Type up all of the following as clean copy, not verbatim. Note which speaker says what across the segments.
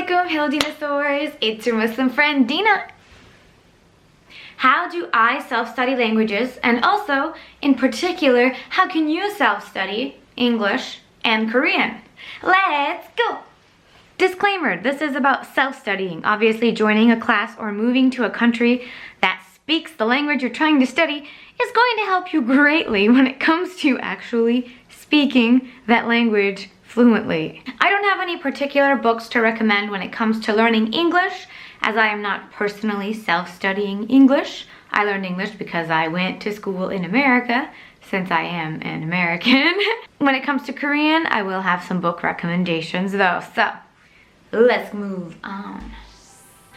Speaker 1: Assalamualaikum, hello dinosaurs, it's your Muslim friend Dina. How do I self-study languages, and also, in particular, how can you self-study English and Korean? Let's go! Disclaimer, this is about self-studying. Obviously, joining a class or moving to a country that speaks the language you're trying to study is going to help you greatly when it comes to actually speaking that language fluently. I don't have any particular books to recommend when it comes to learning English, as I am not personally self-studying English. I learned English because I went to school in America, since I am an American. When it comes to Korean, I will have some book recommendations though, so let's move on.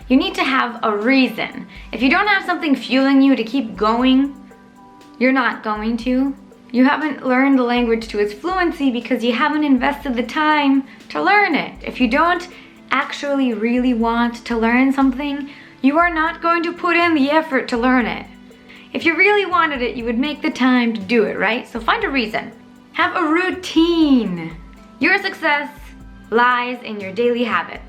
Speaker 1: You need to have a reason. If you don't have something fueling you to keep going, you're not going to. You haven't learned the language to its fluency because you haven't invested the time to learn it. If you don't actually really want to learn something, you are not going to put in the effort to learn it. If you really wanted it, you would make the time to do it, right? So find a reason. Have a routine. Your success lies in your daily habits.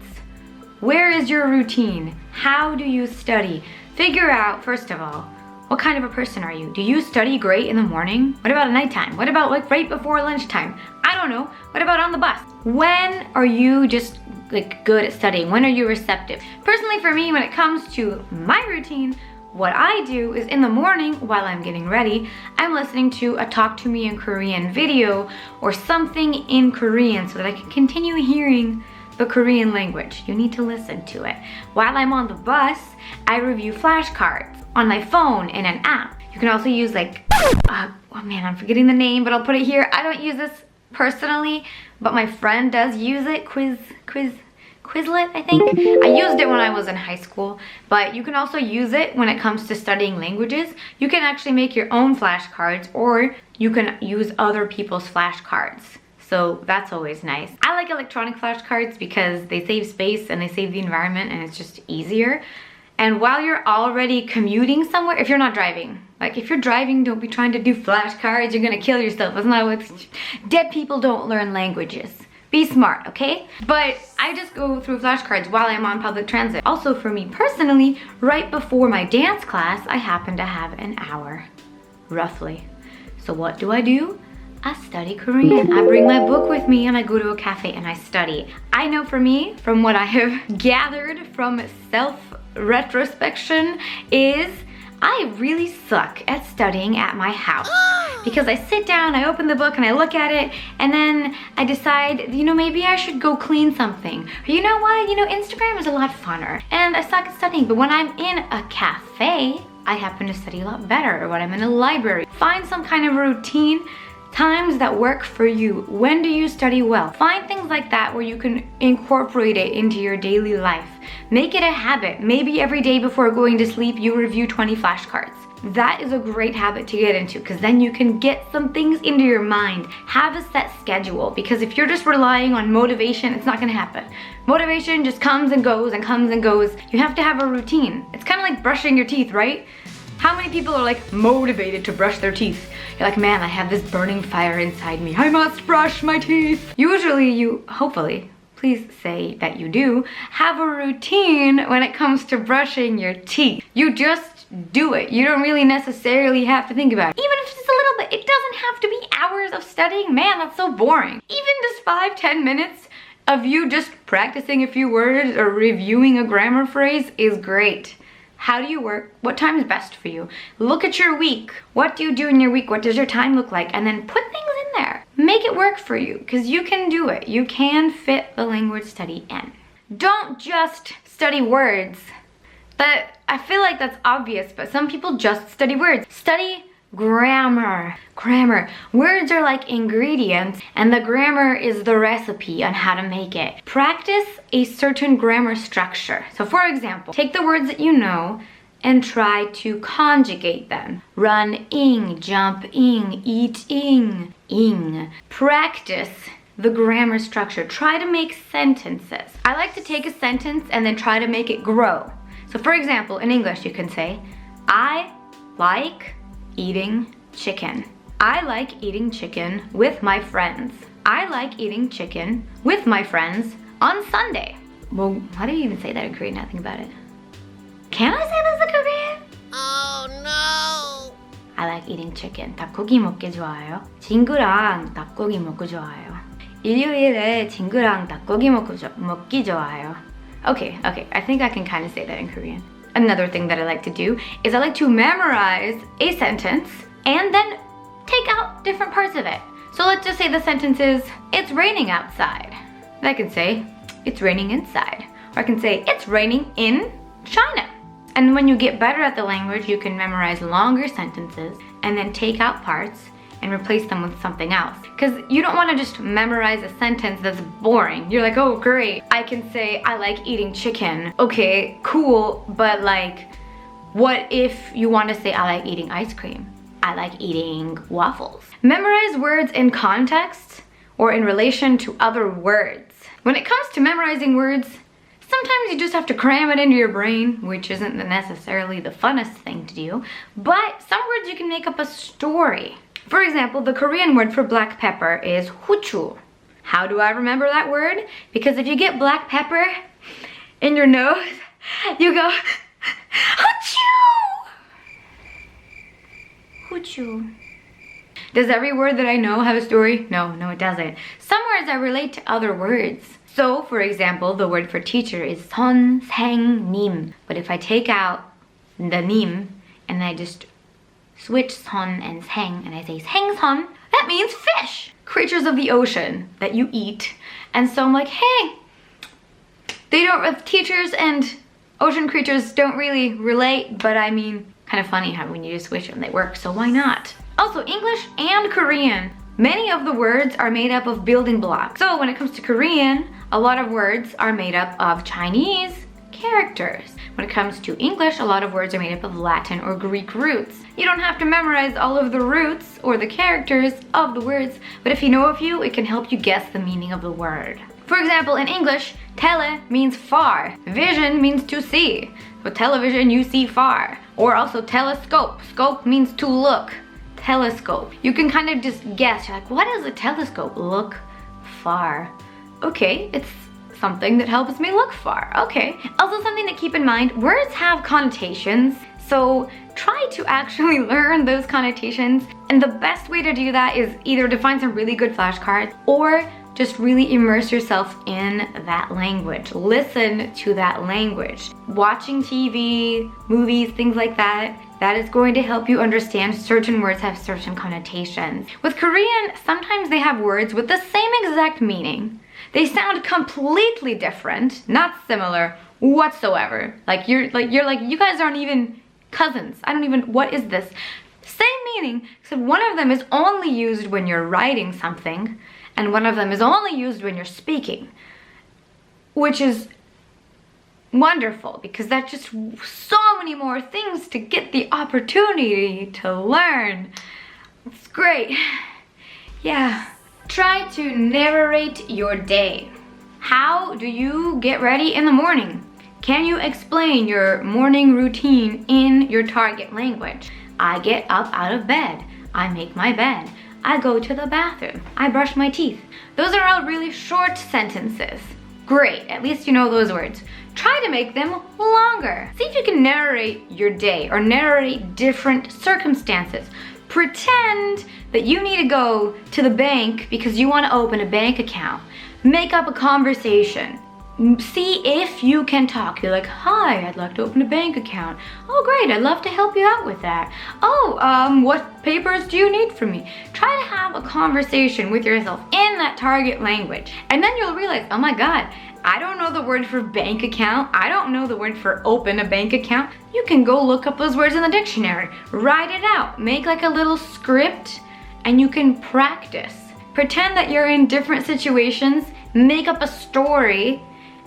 Speaker 1: Where is your routine? How do you study? Figure out, first of all, what kind of a person are you? Do you study great in the morning? What about at nighttime? What about like right before lunchtime? I don't know. What about on the bus? When are you just like good at studying? When are you receptive? Personally for me, when it comes to my routine, what I do is in the morning while I'm getting ready, I'm listening to a Talk to Me in Korean video or something in Korean so that I can continue hearing the Korean language. You need to listen to it. While I'm on the bus, I review flashcards on my phone in an app. You can also use like, oh man, I'm forgetting the name, but I'll put it here. I don't use this personally, but my friend does use it. Quizlet, I think. I used it when I was in high school, but you can also use it when it comes to studying languages. You can actually make your own flashcards, or you can use other people's flashcards. So that's always nice. I like electronic flashcards because they save space and they save the environment and it's just easier. And while you're already commuting somewhere, if you're not driving, like if you're driving, don't be trying to do flashcards, you're gonna kill yourself. Isn't that what dead people don't learn languages? Be smart, okay? But I just go through flashcards while I'm on public transit. Also for me personally, right before my dance class, I happen to have an hour, roughly. So what do? I study Korean. I bring my book with me and I go to a cafe and I study. I know for me, from what I have gathered from self-retrospection, is I really suck at studying at my house. Because I sit down, I open the book and I look at it and then I decide, you know, maybe I should go clean something. Or you know what, Instagram is a lot funner. And I suck at studying, but when I'm in a cafe, I happen to study a lot better. Or when I'm in a library. Find some kind of routine, times that work for you. When do you study well? Find things like that where you can incorporate it into your daily life. Make it a habit. Maybe every day before going to sleep, you review 20 flashcards. That is a great habit to get into because then you can get some things into your mind. Have a set schedule, because if you're just relying on motivation, it's not gonna happen. Motivation just comes and goes and comes and goes. You have to have a routine. It's kind of like brushing your teeth, right? How many people are like motivated to brush their teeth? You're like, man, I have this burning fire inside me. I must brush my teeth. Usually you, hopefully, please say that you do, have a routine when it comes to brushing your teeth. You just do it. You don't really necessarily have to think about it. Even if it's just a little bit, it doesn't have to be hours of studying. Man, that's so boring. Even just 5-10 minutes of you just practicing a few words or reviewing a grammar phrase is great. How do you work? What time is best for you? Look at your week. What do you do in your week? What does your time look like? And then put things in there. Make it work for you, because you can do it. You can fit the language study in. Don't just study words. But I feel like that's obvious, but some people just study words. Study grammar. Grammar. Words are like ingredients and the grammar is the recipe on how to make it. Practice a certain grammar structure. So for example, take the words that you know and try to conjugate them. Run ing, jump ing, eat ing, ing. Practice the grammar structure. Try to make sentences. I like to take a sentence and then try to make it grow. So for example, in English you can say, I like eating chicken. I like eating chicken with my friends. I like eating chicken with my friends on Sunday. how do you even say that in Korean? Now think about it. Can I say this in Korean?
Speaker 2: Oh no!
Speaker 1: I like eating chicken. 닭고기 먹기 좋아요. 친구랑 닭고기 먹고 좋아요. 일요일에 친구랑 닭고기 먹기 좋아요. Okay, I think I can kind of say that in Korean. Another thing that I like to do is I like to memorize a sentence and then take out different parts of it. So let's just say the sentence is, it's raining outside. And I can say, it's raining inside. Or I can say, it's raining in China. And when you get better at the language, you can memorize longer sentences and then take out parts and replace them with something else. Because you don't want to just memorize a sentence that's boring. You're like, oh great, I can say I like eating chicken. Okay, cool, but like, what if you want to say I like eating ice cream? I like eating waffles. Memorize words in context or in relation to other words. When it comes to memorizing words, sometimes you just have to cram it into your brain, which isn't necessarily the funnest thing to do, but some words you can make up a story. For example, the Korean word for black pepper is huchu. How do I remember that word? Because if you get black pepper in your nose, you go, huchu! Huchu. Does every word that I know have a story? No, it doesn't. Some words I relate to other words. So, for example, the word for teacher is 선생님. But if I take out the 님 and I just switch 선 and 생 and I say 생선, that means fish. Creatures of the ocean that you eat. And so I'm like, hey, teachers and ocean creatures don't really relate, but I mean, kind of funny how when you just switch them, they work, so why not? Also, English and Korean, many of the words are made up of building blocks. So when it comes to Korean, a lot of words are made up of Chinese characters. When it comes to English, a lot of words are made up of Latin or Greek roots. You don't have to memorize all of the roots or the characters of the words, but if you know a few, it can help you guess the meaning of the word. For example, in English, tele means far. Vision means to see. So television, you see far. Or also telescope. Scope means to look. Telescope. You can kind of just guess. You're like, what does a telescope look far? Okay, it's something that helps me look far. Okay. Also something to keep in mind, words have connotations. So try to actually learn those connotations. And the best way to do that is either to find some really good flashcards or just really immerse yourself in that language. Listen to that language. Watching TV, movies, things like that, that is going to help you understand certain words have certain connotations. With Korean, sometimes they have words with the same exact meaning. They sound completely different, not similar whatsoever. You're like, you guys aren't even cousins. What is this? Same meaning, except one of them is only used when you're writing something, and one of them is only used when you're speaking, which is wonderful because that's just so many more things to get the opportunity to learn. It's great. Yeah. Try to narrate your day. How do you get ready in the morning? Can you explain your morning routine in your target language? I get up out of bed. I make my bed. I go to the bathroom. I brush my teeth. Those are all really short sentences. Great, at least you know those words. Try to make them longer. See if you can narrate your day or narrate different circumstances. Pretend that you need to go to the bank because you want to open a bank account. Make up a conversation. See if you can talk. You're like, hi, I'd like to open a bank account. Oh, great, I'd love to help you out with that. Oh, what papers do you need from me? Try to have a conversation with yourself in that target language. And then you'll realize, oh my God, I don't know the word for bank account. I don't know the word for open a bank account. You can go look up those words in the dictionary. Write it out. Make like a little script and you can practice. Pretend that you're in different situations. Make up a story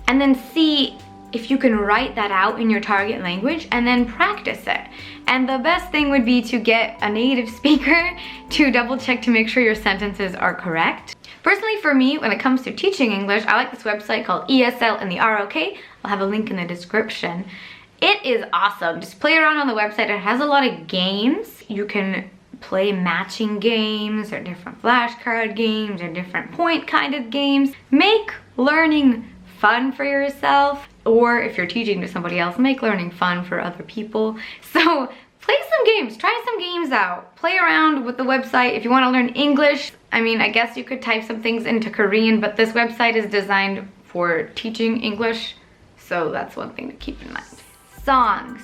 Speaker 1: and then see if you can write that out in your target language and then practice it. And the best thing would be to get a native speaker to double check to make sure your sentences are correct. Personally for me, when it comes to teaching English, I like this website called ESL and the ROK. I'll have a link in the description. It is awesome. Just play around on the website. It has a lot of games. You can play matching games or different flashcard games or different point kind of games. Make learning fun for yourself, or if you're teaching to somebody else, make learning fun for other people. So play some games, try some games out. Play around with the website. If you want to learn English, I mean, I guess you could type some things into Korean, but this website is designed for teaching English, so that's one thing to keep in mind. Songs,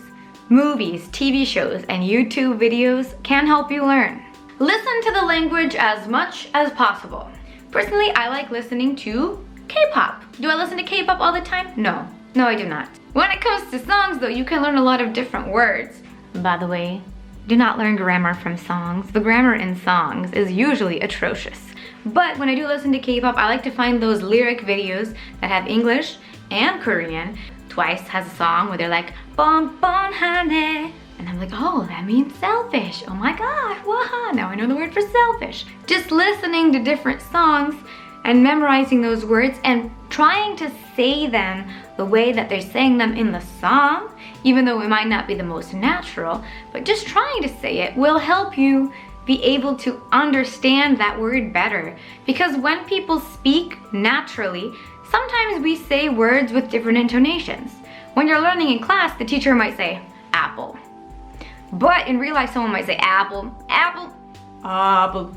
Speaker 1: movies, TV shows, and YouTube videos can help you learn. Listen to the language as much as possible. Personally, I like listening to K-pop. Do I listen to K-pop all the time? No, I do not. When it comes to songs though, you can learn a lot of different words. By the way, do not learn grammar from songs. The grammar in songs is usually atrocious. But when I do listen to K-pop, I like to find those lyric videos that have English and Korean. Twice has a song where they're like, bon bon hane. And I'm like, oh, that means selfish. Oh my God, wow, now I know the word for selfish. Just listening to different songs and memorizing those words and trying to say them the way that they're saying them in the song, even though it might not be the most natural, but just trying to say it will help you be able to understand that word better. Because when people speak naturally, sometimes we say words with different intonations. When you're learning in class, the teacher might say apple. But in real life, someone might say apple, apple, apple.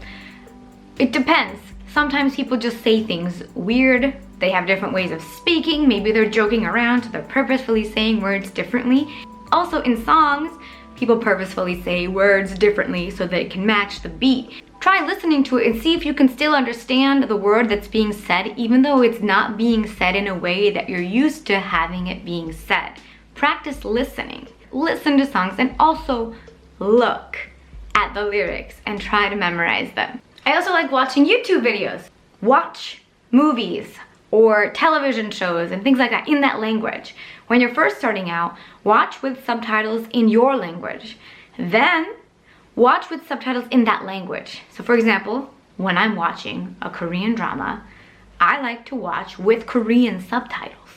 Speaker 1: It depends. Sometimes people just say things weird. They have different ways of speaking. Maybe they're joking around, so they're purposefully saying words differently. Also in songs, people purposefully say words differently so that it can match the beat. Try listening to it and see if you can still understand the word that's being said, even though it's not being said in a way that you're used to having it being said. Practice listening. Listen to songs and also look at the lyrics and try to memorize them. I also like watching YouTube videos. Watch movies or television shows and things like that in that language. When you're first starting out, watch with subtitles in your language. Then watch with subtitles in that language. So for example, when I'm watching a Korean drama, I like to watch with Korean subtitles.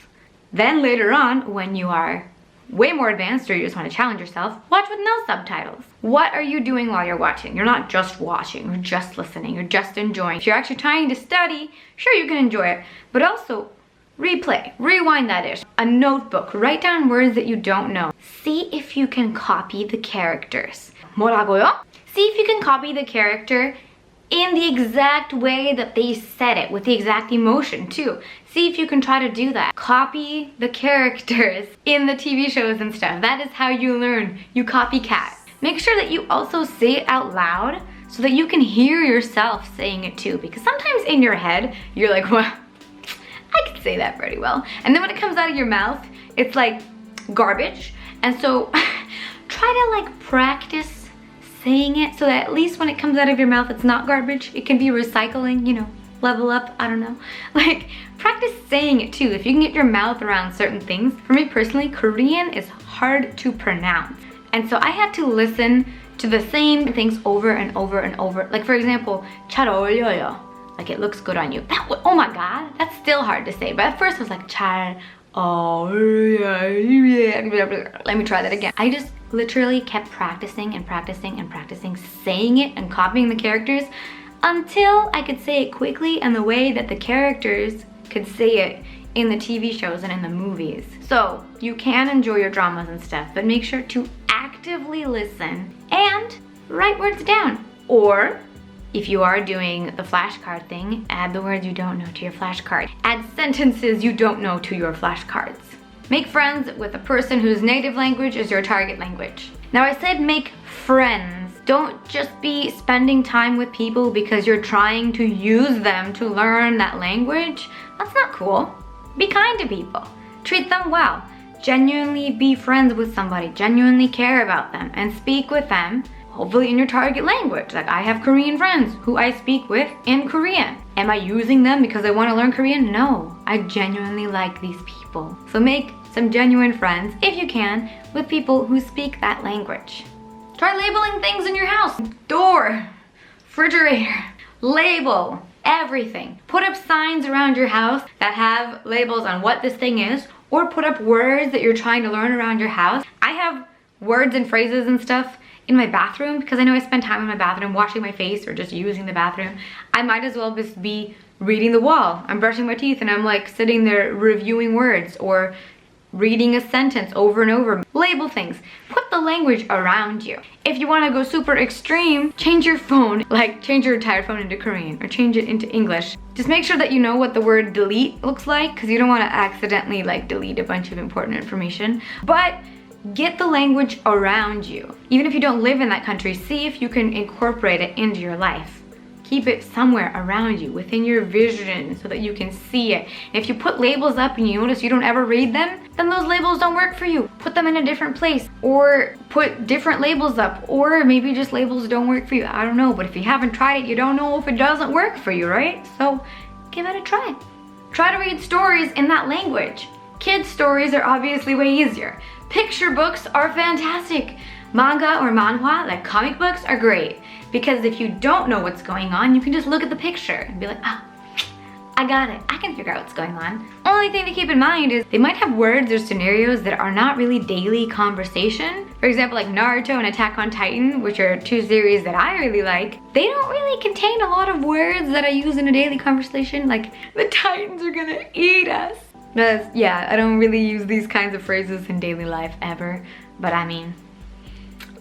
Speaker 1: Then later on, when you are way more advanced or you just want to challenge yourself, watch with no subtitles. What are you doing while you're watching? You're not just watching or just listening, you're just enjoying. If you're actually trying to study, sure, you can enjoy it, but also replay, rewind that ish. A notebook, write down words that you don't know. See if you can copy the characters. 뭐라고요? See if you can copy the character in the exact way that they said it, with the exact emotion too. See if you can try to do that. Copy the characters in the TV shows and stuff. That is how you learn. You copycat. Make sure that you also say it out loud so that you can hear yourself saying it too, because sometimes in your head, you're like, well, I can say that pretty well. And then when it comes out of your mouth, it's like garbage. And so try to like practice saying it so that at least when it comes out of your mouth, it's not garbage. It can be recycling, you know, level up, I don't know. Like, practice saying it too. If you can get your mouth around certain things. For me personally, Korean is hard to pronounce. And so I had to listen to the same things over and over and over. Like for example, 잘 어울려요. Like it looks good on you. Oh my God, that's still hard to say. But at first I was like, 잘 어울려요. Let me try that again. I just literally kept practicing and practicing and practicing, saying it and copying the characters until I could say it quickly and the way that the characters could say it in the TV shows and in the movies. So you can enjoy your dramas and stuff, but make sure to actively listen and write words down. Or if you are doing the flashcard thing, add the words you don't know to your flashcard. Add sentences you don't know to your flashcards. Make friends with a person whose native language is your target language. Now I said make friends. Don't just be spending time with people because you're trying to use them to learn that language. That's not cool. Be kind to people. Treat them well. Genuinely be friends with somebody. Genuinely care about them and speak with them, hopefully in your target language. Like I have Korean friends who I speak with in Korean. Am I using them because I want to learn Korean? No, I genuinely like these people. So make some genuine friends, if you can, with people who speak that language. Try labeling things in your house. Door, refrigerator, label, everything. Put up signs around your house that have labels on what this thing is, or put up words that you're trying to learn around your house. I have words and phrases and stuff in my bathroom, because I know I spend time in my bathroom washing my face or just using the bathroom, I might as well just be reading the wall. I'm brushing my teeth and I'm like sitting there reviewing words or reading a sentence over and over. Label things. Put the language around you. If you want to go super extreme, change your phone, like change your entire phone into Korean or change it into English. Just make sure that you know what the word delete looks like, because you don't want to accidentally like delete a bunch of important information. But get the language around you. Even if you don't live in that country, see if you can incorporate it into your life. Keep it somewhere around you, within your vision, so that you can see it. And if you put labels up and you notice you don't ever read them, then those labels don't work for you. Put them in a different place, or put different labels up, or maybe just labels don't work for you. I don't know, but if you haven't tried it, you don't know if it doesn't work for you, right? So give it a try. Try to read stories in that language. Kids' stories are obviously way easier. Picture books are fantastic. Manga or manhwa, like comic books, are great. Because if you don't know what's going on, you can just look at the picture and be like, oh, I got it. I can figure out what's going on. Only thing to keep in mind is they might have words or scenarios that are not really daily conversation. For example, like Naruto and Attack on Titan, which are two series that I really like, they don't really contain a lot of words that I use in a daily conversation, like the Titans are gonna eat us. But yeah, I don't really use these kinds of phrases in daily life ever, but I mean,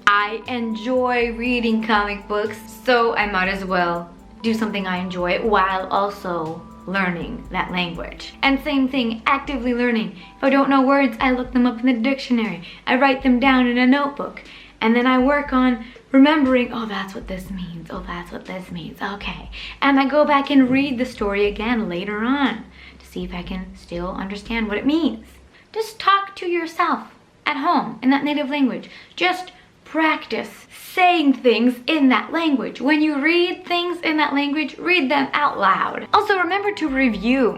Speaker 1: I enjoy reading comic books, so I might as well do something I enjoy while also learning that language. And same thing, actively learning. If I don't know words, I look them up in the dictionary. I write them down in a notebook. And then I work on remembering, oh, that's what this means. Oh, that's what this means. Okay. And I go back and read the story again later on to see if I can still understand what it means. Just talk to yourself at home in that native language. Just practice saying things in that language. When you read things in that language, read them out loud. Also, remember to review.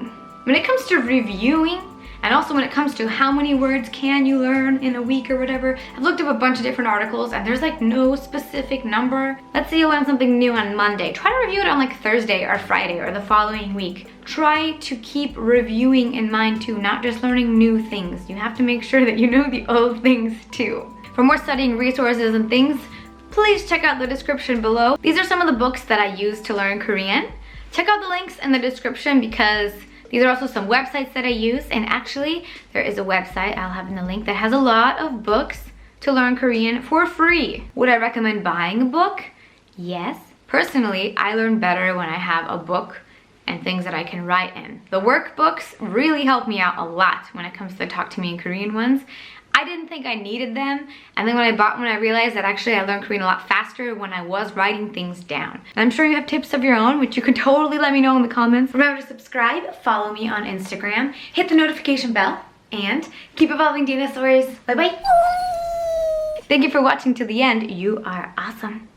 Speaker 1: When it comes to reviewing, and also when it comes to how many words can you learn in a week or whatever, I've looked up a bunch of different articles and there's like no specific number. Let's say you learn something new on Monday. Try to review it on like Thursday or Friday or the following week. Try to keep reviewing in mind too, not just learning new things. You have to make sure that you know the old things too. For more studying resources and things, please check out the description below. These are some of the books that I use to learn Korean. Check out the links in the description because these are also some websites that I use. And actually, there is a website I'll have in the link that has a lot of books to learn Korean for free. Would I recommend buying a book? Yes. Personally, I learn better when I have a book and things that I can write in. The workbooks really help me out a lot when it comes to the Talk to Me in Korean ones. I didn't think I needed them, and then when I bought one, I realized that actually I learned Korean a lot faster when I was writing things down. And I'm sure you have tips of your own, which you can totally let me know in the comments. Remember to subscribe, follow me on Instagram, hit the notification bell, and keep evolving, dinosaurs. Bye-bye. Thank you for watching to the end. You are awesome.